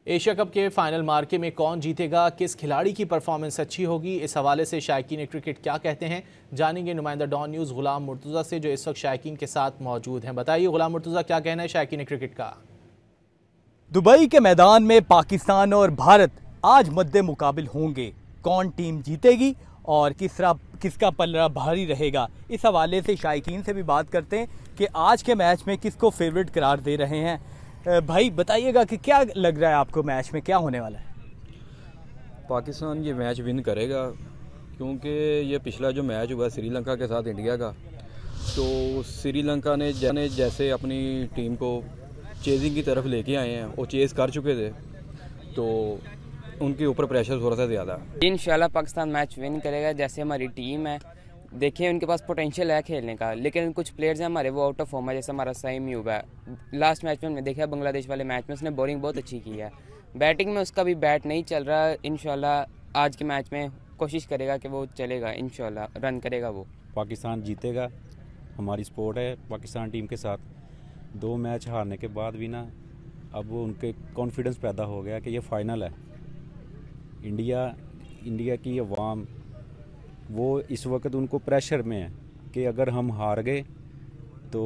Asia cup के final मार्के में कौन जीतेगा, किस खिलाड़ी की परफॉर्मेंस अच्छी होगी, इस हवाले से शायकीन क्रिकेट क्या कहते हैं, जानेंगे नुमाइंदा डॉन न्यूज़ गुलाम मुर्तज़ा से, जो इस वक्त शायकीन के साथ मौजूद हैं। बताइए गुलाम मुर्तज़ा, क्या कहना है शायकीन क्रिकेट का। दुबई के मैदान में पाकिस्तान और भारत आज मद्दे मुकाबिल होंगे। कौन टीम जीतेगी और किसका पल्ला भारी रहेगा, इस हवाले से शायकीन से भी बात करते हैं कि आज के मैच में किसको फेवरेट करार दे रहे हैं। भाई बताइएगा कि क्या लग रहा है आपको, मैच में क्या होने वाला है? पाकिस्तान ये मैच विन करेगा, क्योंकि ये पिछला जो मैच हुआ श्रीलंका के साथ इंडिया का, तो श्रीलंका ने जैसे अपनी टीम को चेजिंग की तरफ लेके आए हैं, वो चेज़ कर चुके थे, तो उनके ऊपर प्रेशर थोड़ा सा ज़्यादा। इंशाल्लाह पाकिस्तान मैच विन करेगा। जैसे हमारी टीम है, देखिए उनके पास पोटेंशियल है खेलने का, लेकिन कुछ प्लेयर्स हैं हमारे वो आउट ऑफ फॉर्म है। जैसे हमारा सईम यूब है, लास्ट मैच में हमने देखा बांग्लादेश वाले मैच में उसने बॉलिंग बहुत अच्छी की है, बैटिंग में उसका भी बैट नहीं चल रहा। इंशाल्लाह आज के मैच में कोशिश करेगा कि वो चलेगा, इंशाल्लाह रन करेगा वो। पाकिस्तान जीतेगा, हमारी सपोर्ट है पाकिस्तान टीम के साथ। 2 मैच हारने के बाद भी ना अब वो उनके कॉन्फिडेंस पैदा हो गया कि ये फाइनल है। इंडिया की अवाम वो इस वक्त उनको प्रेशर में है कि अगर हम हार गए तो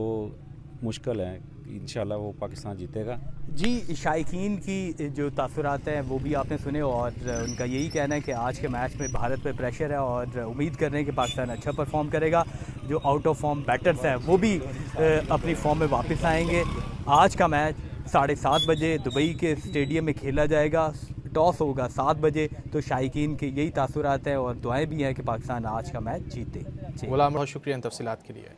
मुश्किल है। इंशाल्लाह वो पाकिस्तान जीतेगा। जी, शायकीन की जो तासुरात हैं वो भी आपने सुने और उनका यही कहना है कि आज के मैच में भारत पे प्रेशर है और उम्मीद कर रहे हैं कि पाकिस्तान अच्छा परफॉर्म करेगा। जो आउट ऑफ फॉर्म बैटर्स हैं वो भी अपनी फॉर्म में वापस आएंगे। आज का मैच 7:30 बजे दुबई के स्टेडियम में खेला जाएगा। टॉस होगा 7 बजे। तो शायकीन के यही तासुरात हैं और दुआएं भी हैं कि पाकिस्तान आज का मैच जीते। गुलाम, बहुत शुक्रिया इन तफसीलात के लिए।